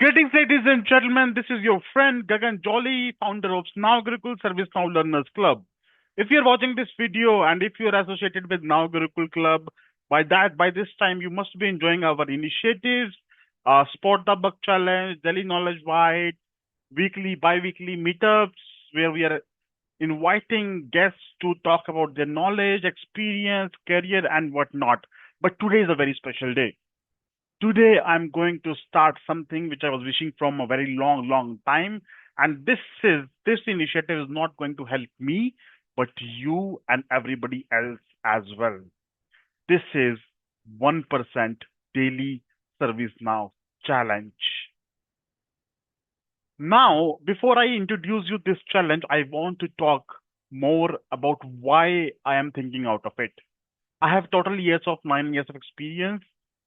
Greetings, ladies and gentlemen. This is your friend Gagan Jolly, founder of nowGurukul ServiceNow Learners Club. If you're watching this video and if you're associated with nowGurukul Club, by this time you must be enjoying our initiatives, Spot the Bug Challenge, Daily Knowledge White, weekly, bi-weekly meetups, where we are inviting guests to talk about their knowledge, experience, career, and whatnot. But today is a very special day. Today, I'm going to start something which I was wishing from a very long time. And this initiative is not going to help me, but you and everybody else as well. This is 1% daily service now challenge. Now, before I introduce you this challenge, I want to talk more about why I am thinking out of it. I have total years of 9 years of experience.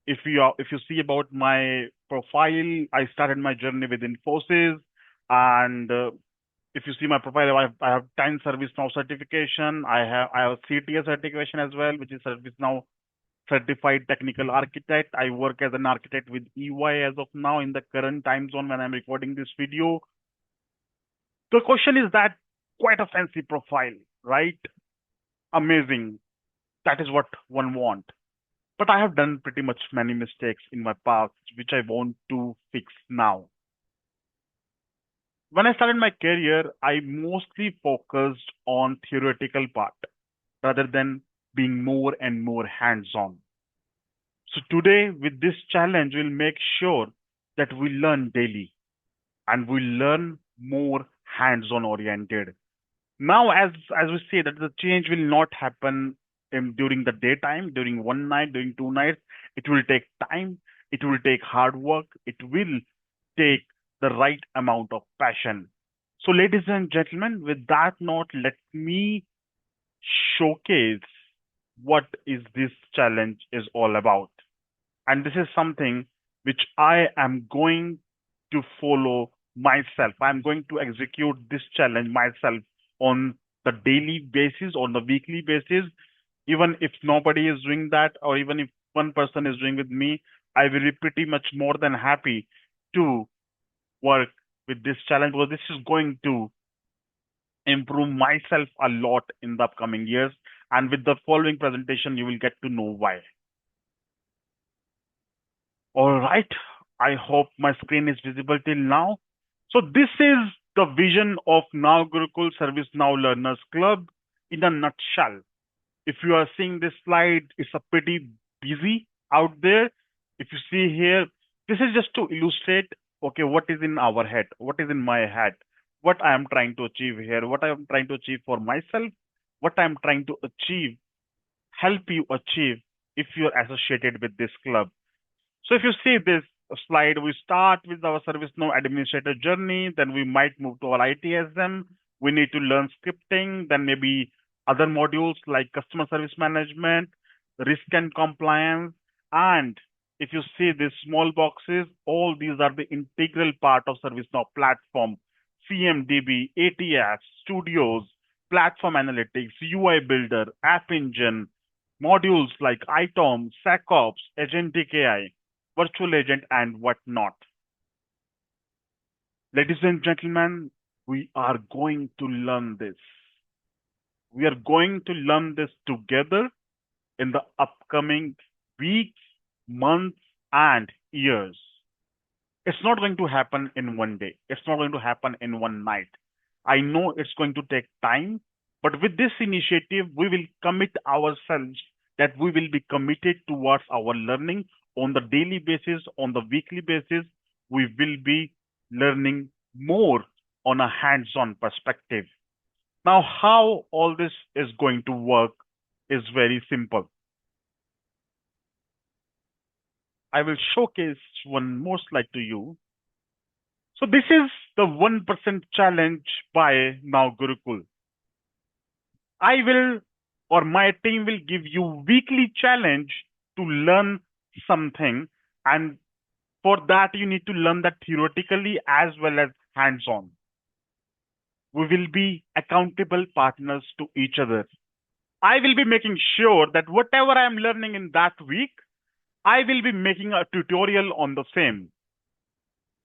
If you see about my profile, I started my journey with Infosys, and if you see my profile, I have 10 ServiceNow certification. I have CTA certification as well, which is ServiceNow Certified Technical Architect. I work as an architect with EY as of now in the current time zone when I'm recording this video. The question is that quite a fancy profile, right? Amazing. That is what one wants. But I have done pretty much many mistakes in my past, which I want to fix now. When I started my career, I mostly focused on theoretical part rather than being more and more hands-on. So today, with this challenge, we'll make sure that we learn daily and we learn more hands-on oriented. Now, as we say that the change will not happen during the daytime, during one night, during 2 nights. It will take time. It will take hard work. It will take the right amount of passion. So, ladies and gentlemen, with that note, let me showcase what is this challenge is all about. And this is something which I am going to follow myself. I'm going to execute this challenge myself on the daily basis, on the weekly basis. Even if nobody is doing that, or even if one person is doing with me, I will be pretty much more than happy to work with this challenge because this is going to improve myself a lot in the upcoming years. And with the following presentation, you will get to know why. All right. I hope my screen is visible till now. So this is the vision of nowGurukul ServiceNow Learners Club in a nutshell. If you are seeing this slide, it's a pretty busy out there. If you see here, this is just to illustrate, okay, what is in our head, what is in my head, what I am trying to achieve here, what I am trying to achieve for myself, what I am trying to achieve, help you achieve if you're associated with this club. So if you see this slide, we start with our ServiceNow administrator journey, then we might move to our ITSM. We need to learn scripting, then maybe other modules like customer service management, risk and compliance. And if you see these small boxes, all these are the integral part of ServiceNow platform, CMDB, ATS, studios, platform analytics, UI builder, app engine, modules like ITOM, SecOps, agentic AI, virtual agent, and whatnot. Ladies and gentlemen, we are going to learn this. We are going to learn this together in the upcoming weeks, months, and years. It's not going to happen in one day. It's not going to happen in one night. I know it's going to take time, but with this initiative, we will commit ourselves that we will be committed towards our learning on the daily basis, on the weekly basis. We will be learning more on a hands-on perspective. Now, how all this is going to work is very simple. I will showcase one more slide to you. So this is the 1% challenge by nowGurukul. I will, or my team will give you weekly challenge to learn something. And for that, you need to learn that theoretically as well as hands-on. We will be accountable partners to each other. I will be making sure that whatever I am learning in that week, I will be making a tutorial on the same.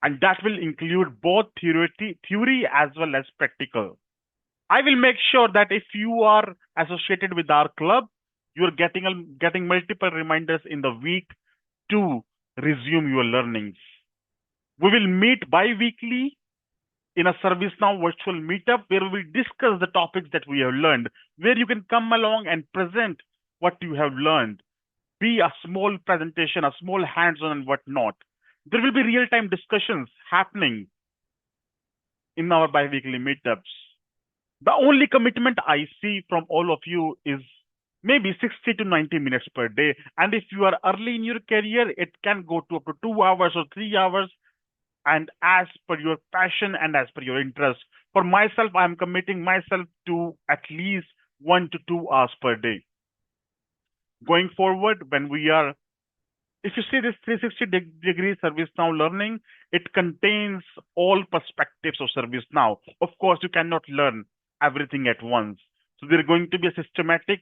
and that will include both theory as well as practical. I will make sure that if you are associated with our club, you're getting multiple reminders in the week to resume your learnings. We will meet bi-weekly in a ServiceNow virtual meetup where we will discuss the topics that we have learned, where you can come along and present what you have learned, be a small presentation, a small hands-on and whatnot. There will be real-time discussions happening in our bi-weekly meetups. The only commitment I see from all of you is maybe 60 to 90 minutes per day. And if you are early in your career, it can go to up to 2 hours or 3 hours. And as per your passion and as per your interest. For myself, I'm committing myself to at least 1 to 2 hours per day. Going forward, when we are, if you see this 360-degree ServiceNow learning, it contains all perspectives of ServiceNow. Of course, you cannot learn everything at once. So there's going to be a systematic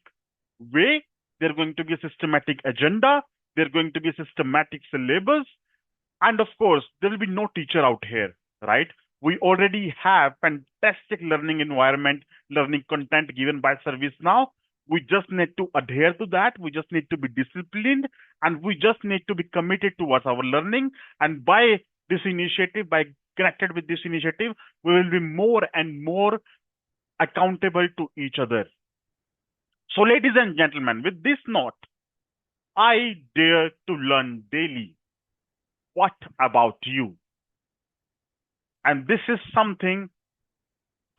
way, there's going to be a systematic agenda, there's going to be a systematic syllabus, and of course, there will be no teacher out here, right? We already have fantastic learning environment, learning content given by ServiceNow. We just need to adhere to that. We just need to be disciplined, and we just need to be committed towards our learning. And by this initiative, by connected with this initiative, we will be more and more accountable to each other. So, ladies and gentlemen, with this note, I dare to learn daily. What about you? And this is something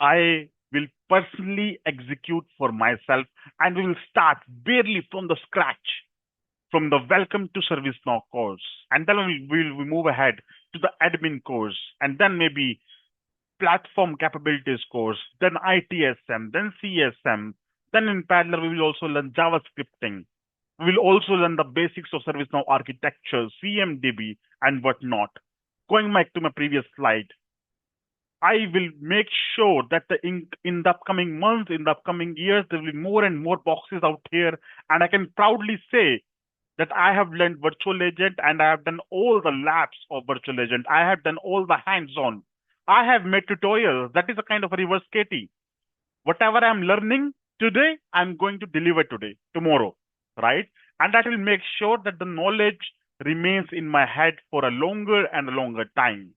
I will personally execute for myself, and we will start barely from the scratch, from the Welcome to ServiceNow course. And then we'll move ahead to the admin course, and then maybe platform capabilities course, then ITSM, then CSM. Then in parallel, we will also learn JavaScripting. We will also learn the basics of ServiceNow architecture, CMDB, and whatnot. Going back to my previous slide, I will make sure that in the upcoming months, in the upcoming years, there will be more and more boxes out here. And I can proudly say that I have learned virtual agent and I have done all the labs of virtual agent. I have done all the hands-on. I have made tutorials. That is a kind of a reverse KT. Whatever I'm learning today, I'm going to deliver today, tomorrow, right? And that will make sure that the knowledge remains in my head for a longer and a longer time.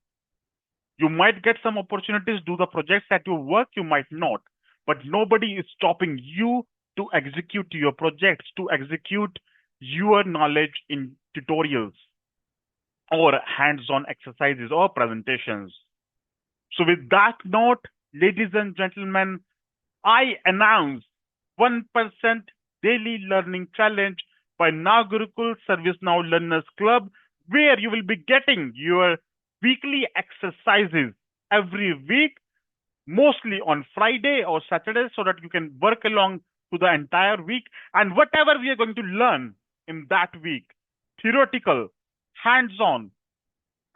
You might get some opportunities, do the projects at your work, you might not. But nobody is stopping you to execute your projects, to execute your knowledge in tutorials or hands-on exercises or presentations. So with that note, ladies and gentlemen, I announce 1% daily learning challenge by nowGurukul ServiceNow Learners Club, where you will be getting your weekly exercises every week, mostly on Friday or Saturday, so that you can work along to the entire week. And whatever we are going to learn in that week, theoretical, hands-on,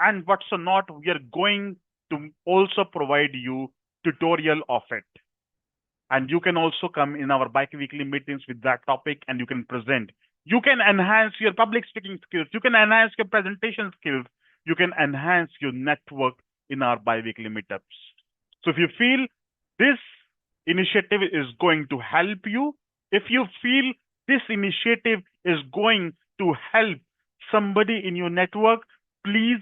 and what's not, we are going to also provide you tutorial of it. And you can also come in our bi-weekly meetings with that topic and you can present. You can enhance your public speaking skills. You can enhance your presentation skills. You can enhance your network in our bi-weekly meetups. So if you feel this initiative is going to help you, if you feel this initiative is going to help somebody in your network, please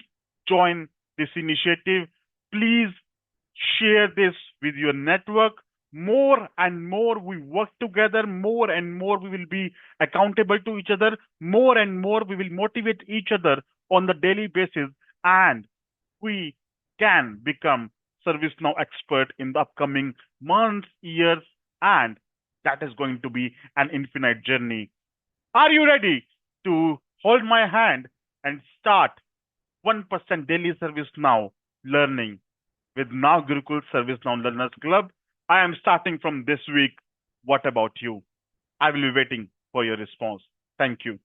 join this initiative. Please share this with your network. More and more we work together, more and more we will be accountable to each other, more and more we will motivate each other on the daily basis, and we can become ServiceNow expert in the upcoming months, years, and that is going to be an infinite journey. Are you ready to hold my hand and start 1% daily ServiceNow learning with nowGurukul ServiceNow Learners Club? I am starting from this week. What about you? I will be waiting for your response. Thank you.